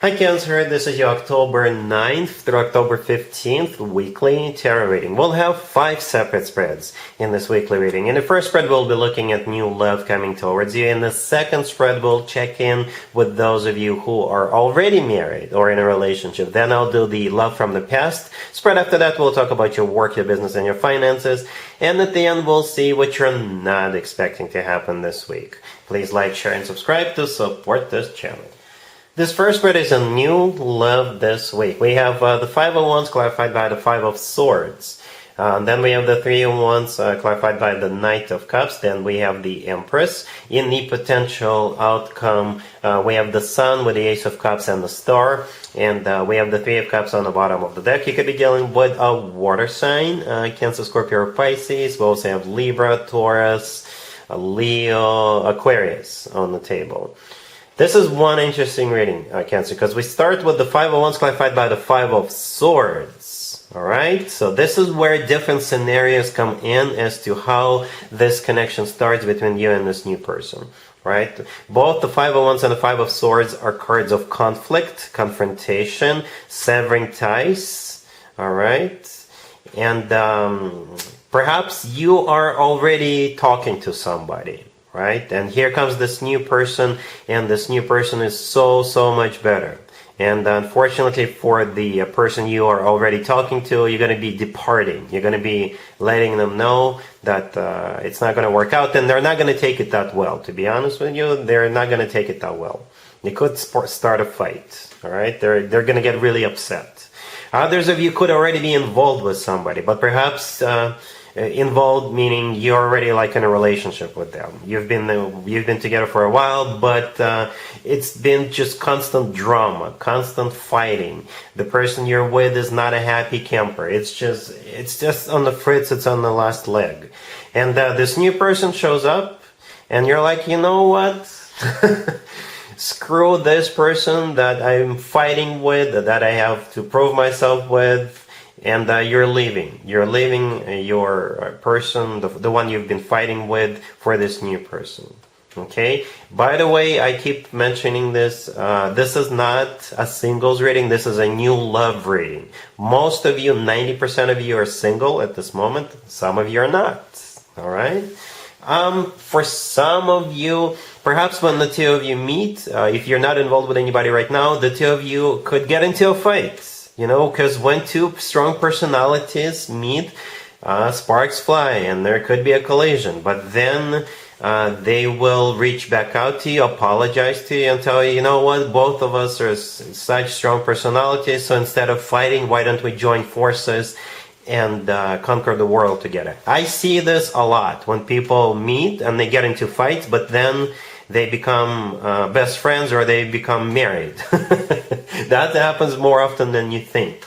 Hi Cancer, this is your October 9th through October 15th weekly tarot reading. We'll have 5 separate spreads in this weekly reading. In the first spread, we'll be looking at new love coming towards you. In the second spread, we'll check in with those of you who are already married or in a relationship. Then I'll do the love from the past spread. After that, we'll talk about your work, your business, and your finances. And at the end, we'll see what you're not expecting to happen this week. Please like, share, and subscribe to support this channel. This first spread is a new love this week. We have the Five of Wands clarified by the Five of Swords. Then we have the Three of Wands clarified by the Knight of Cups. Then we have the Empress. In the potential outcome, we have the Sun with the Ace of Cups and the Star. And we have the Three of Cups on the bottom of the deck. You could be dealing with a water sign, Cancer, Scorpio, or Pisces. We also have Libra, Taurus, Leo, Aquarius on the table. This is one interesting reading, Cancer, because we start with the Five of Wands clarified by the Five of Swords. Alright, so this is where different scenarios come in as to how this connection starts between you and this new person. Right? Both the Five of Wands and the Five of Swords are cards of conflict, confrontation, severing ties. Alright? And perhaps you are already talking to somebody. Right? And here comes this new person, and this new person is so much better. And unfortunately for the person you are already talking to, you're going to be departing. You're going to be letting them know that it's not going to work out, and they're not going to take it that well. To be honest with you, they're not going to take it that well. They could start a fight. All right? They're going to get really upset. Others of you could already be involved with somebody, but perhaps involved meaning you're already like in a relationship with them. You've been together for a while, but it's been just constant drama, constant fighting. The person you're with is not a happy camper. It's just on the fritz. It's on the last leg. And this new person shows up, and you're like, you know what? Screw this person that I'm fighting with, that I have to prove myself with. And you're leaving. You're leaving your person, the one you've been fighting with, for this new person. Okay? By the way, I keep mentioning this. This is not a singles reading. This is a new love reading. Most of you, 90% of you, are single at this moment. Some of you are not. Alright? For some of you, perhaps when the two of you meet, if you're not involved with anybody right now, the two of you could get into a fight. You know, because when two strong personalities meet, sparks fly, and there could be a collision. But then they will reach back out to you, apologize to you, and tell you, you know what, both of us are such strong personalities, so instead of fighting, why don't we join forces and conquer the world together? I see this a lot when people meet and they get into fights, but then they become best friends, or they become married. That happens more often than you think.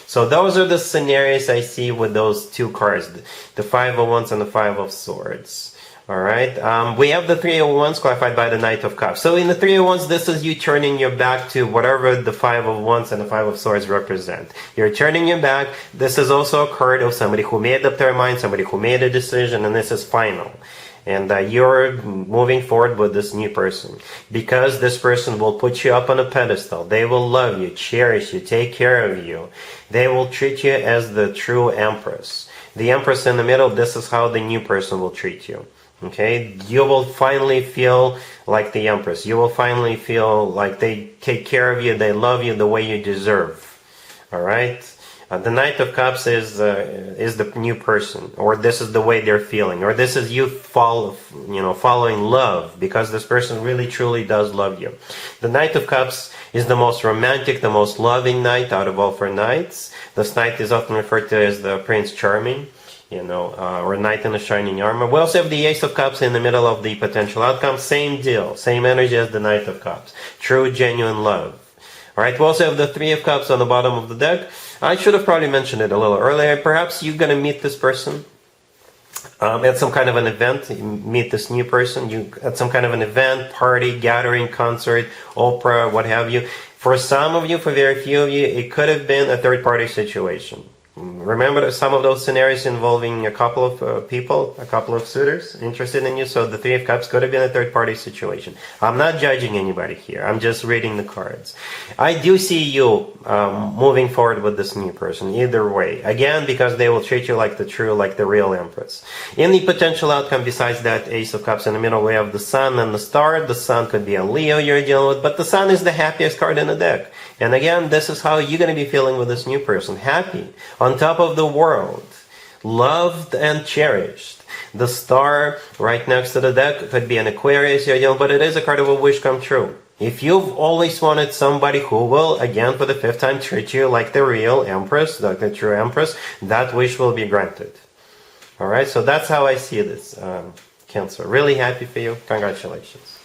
So those are the scenarios I see with those two cards, the Five of Wands and the Five of Swords. Alright, we have the Three of Wands clarified by the Knight of Cups. So in the Three of Wands, this is you turning your back to whatever the Five of Wands and the Five of Swords represent. You're turning your back. This is also a card of somebody who made up their mind, somebody who made a decision, and this is final. And you're moving forward with this new person, because this person will put you up on a pedestal. They will love you, cherish you, take care of you. They will treat you as the true Empress. The Empress in the middle, this is how the new person will treat you. Okay? You will finally feel like the Empress. You will finally feel like they take care of you, they love you the way you deserve. Alright? The Knight of Cups is the new person, or this is the way they're feeling, or this is you following love, because this person really truly does love you. The Knight of Cups is the most romantic, the most loving knight out of all 4 knights. This knight is often referred to as the Prince Charming, or Knight in a Shining Armor. We also have the Ace of Cups in the middle of the potential outcome. Same deal, same energy as the Knight of Cups. True, genuine love. Alright, we also have the Three of Cups on the bottom of the deck. I should have probably mentioned it a little earlier. Perhaps you're going to meet this person at some kind of an event. You meet this new person at some kind of an event, party, gathering, concert, opera, what have you. For some of you, for very few of you, it could have been a third-party situation. Remember that some of those scenarios involving a couple of people, a couple of suitors interested in you. So the Three of Cups could have been a third-party situation. I'm not judging anybody here. I'm just reading the cards. I do see you moving forward with this new person, either way. Again, because they will treat you like the real Empress. Any potential outcome besides that Ace of Cups in the middle, we have the Sun and the Star. The Sun could be a Leo you're dealing with, but the Sun is the happiest card in the deck. And again, this is how you're going to be feeling with this new person. Happy, on top of the world, loved and cherished. The Star right next to the deck could be an Aquarius you're dealing with, but it is a card of a wish come true. If you've always wanted somebody who will, again for the fifth time, treat you like the real Empress, like the true Empress, that wish will be granted. Alright, so that's how I see this, Cancer. Really happy for you. Congratulations.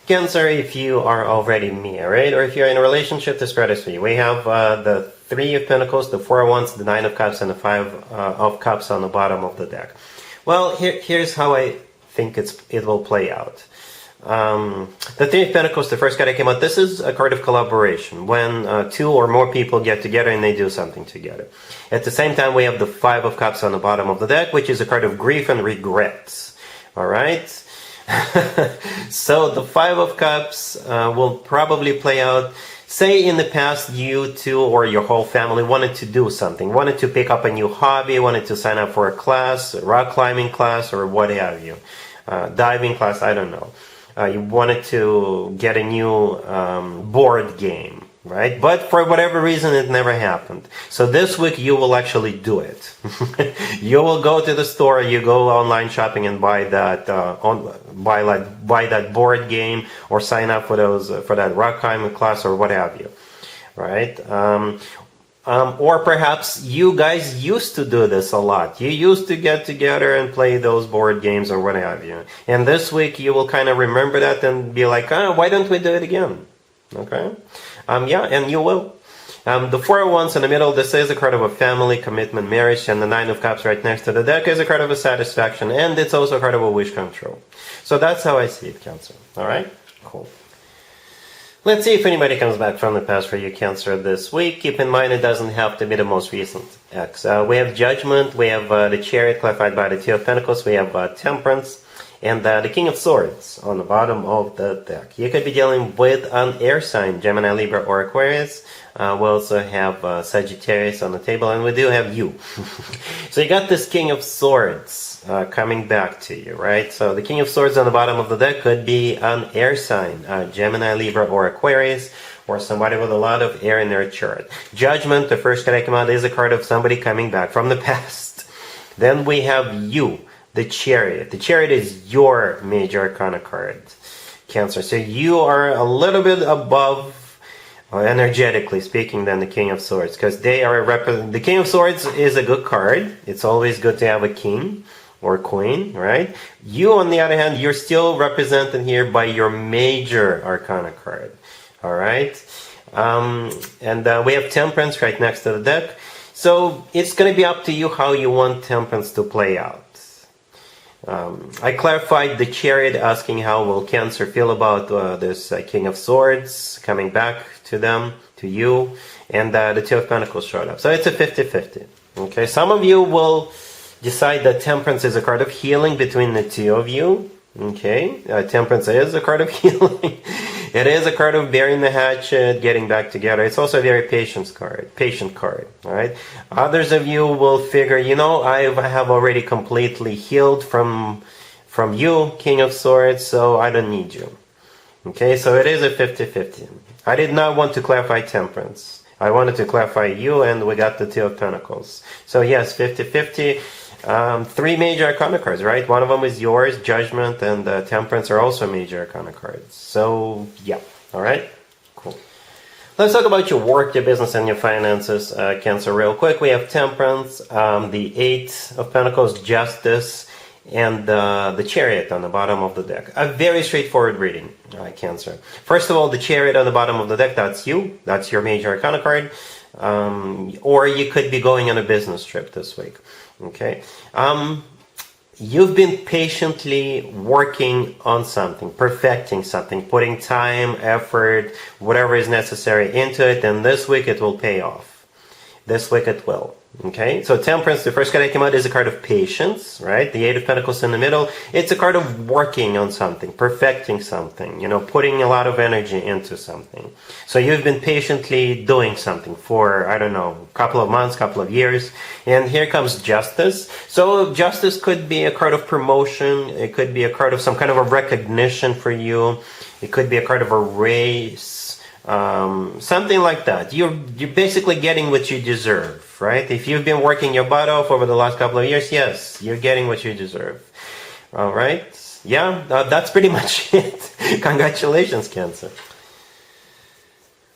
Cancer, if you are already married or if you're in a relationship, this card is for you. We have the Three of Pentacles, the Four of Wands, the Nine of Cups, and the Five of Cups on the bottom of the deck. Well, here's how I think it will play out. The Three of Pentacles, the first card that came out, this is a card of collaboration, when two or more people get together and they do something together. At the same time, we have the Five of Cups on the bottom of the deck, which is a card of grief and regrets. Alright? So the Five of Cups will probably play out, say in the past you two or your whole family wanted to do something, wanted to pick up a new hobby, wanted to sign up for a class, a rock climbing class or what have you, diving class, I don't know. You wanted to get a new board game, right? But for whatever reason it never happened. So this week you will actually do it. You will go to the store, you go online shopping and buy that buy that board game or sign up for that rock climbing class or what have you, right? Or perhaps you guys used to do this a lot. You used to get together and play those board games or what have you. And this week you will kind of remember that and be like, why don't we do it again? Okay? Yeah, and you will. The Four of Wands in the middle, this is a card of a family, commitment, marriage, and the Nine of Cups right next to the deck is a card of a satisfaction, and it's also a card of a wish come true. So that's how I see it, Cancer. Alright? Cool. Let's see if anybody comes back from the past for you, Cancer, this week. Keep in mind it doesn't have to be the most recent ex. We have Judgment, we have the Chariot clarified by the Two of Pentacles, we have Temperance, and the King of Swords on the bottom of the deck. You could be dealing with an air sign, Gemini, Libra, or Aquarius. We also have Sagittarius on the table, and we do have you. So you got this King of Swords coming back to you, right? So the King of Swords on the bottom of the deck could be an air sign, Gemini, Libra, or Aquarius, or somebody with a lot of air in their chart. Judgment, the first card that came out, is a card of somebody coming back from the past. Then we have you. The Chariot. The Chariot is your major arcana card, Cancer. So you are a little bit above, energetically speaking, than the King of Swords, because they are the King of Swords is a good card. It's always good to have a king or queen, right? You, on the other hand, you're still represented here by your major arcana card. All right, and we have Temperance right next to the deck. So it's going to be up to you how you want Temperance to play out. I clarified the Chariot, asking how will Cancer feel about this King of Swords coming back to them, to you, and the Two of Pentacles showed up. So it's a 50-50. Okay, some of you will decide that Temperance is a card of healing between the two of you. Okay, Temperance is a card of healing. It is a card of burying the hatchet, getting back together. It's also a very patient card. All right. Others of you will figure, I have already completely healed from you, King of Swords, so I don't need you. Okay, so it is a 50-50. I did not want to clarify Temperance. I wanted to clarify you, and we got the Two of Pentacles. So yes, 50-50. Three major arcana cards, right? One of them is yours, Judgment, and Temperance are also major arcana cards. So, yeah. Alright? Cool. Let's talk about your work, your business, and your finances, Cancer, real quick. We have Temperance, the Eight of Pentacles, Justice, and the Chariot on the bottom of the deck. A very straightforward reading, Cancer. First of all, the Chariot on the bottom of the deck, that's you. That's your major arcana card. Or you could be going on a business trip this week. Okay, you've been patiently working on something, perfecting something, putting time, effort, whatever is necessary into it, and this week it will pay off. This week it will. Okay, so Temperance, the first card that came out is a card of patience, right? The Eight of Pentacles in the middle. It's a card of working on something, perfecting something, putting a lot of energy into something. So you've been patiently doing something for, I don't know, a couple of months, couple of years. And here comes Justice. So Justice could be a card of promotion. It could be a card of some kind of a recognition for you. It could be a card of a raise. Something like that. You're basically getting what you deserve, right? If you've been working your butt off over the last couple of years, yes, you're getting what you deserve. All right? Yeah, that's pretty much it. Congratulations, Cancer.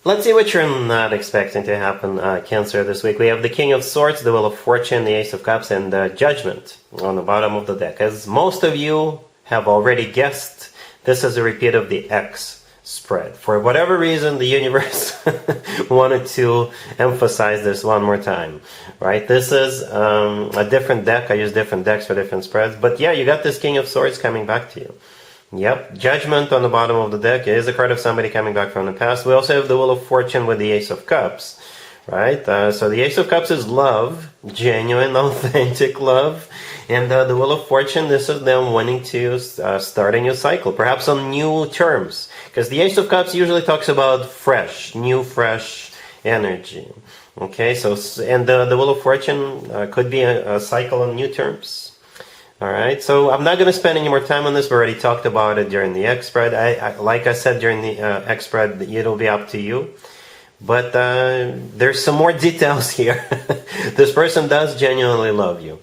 Let's see what you're not expecting to happen, Cancer, this week. We have the King of Swords, the Wheel of Fortune, the Ace of Cups, and Judgment on the bottom of the deck. As most of you have already guessed, this is a repeat of the X spread. For whatever reason, the universe wanted to emphasize this one more time, right? This is a different deck. I use different decks for different spreads. But yeah, you got this King of Swords coming back to you. Yep, Judgment on the bottom of the deck is a card of somebody coming back from the past. We also have the Wheel of Fortune with the Ace of Cups, right? So the Ace of Cups is love, genuine, authentic love. And the Wheel of Fortune, this is them wanting to start a new cycle, perhaps on new terms. Because the Ace of Cups usually talks about fresh, new, fresh energy. Okay, so, and the Wheel of Fortune could be a cycle on new terms. All right, so I'm not going to spend any more time on this. We already talked about it during the X spread. Like I said during the X spread, it'll be up to you. But there's some more details here. This person does genuinely love you.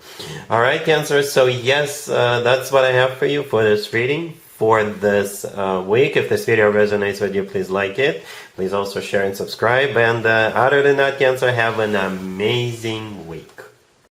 All right, Cancer. So yes, that's what I have for you for this reading for this week. If this video resonates with you, please like it. Please also share and subscribe. And other than that, Cancer, have an amazing week.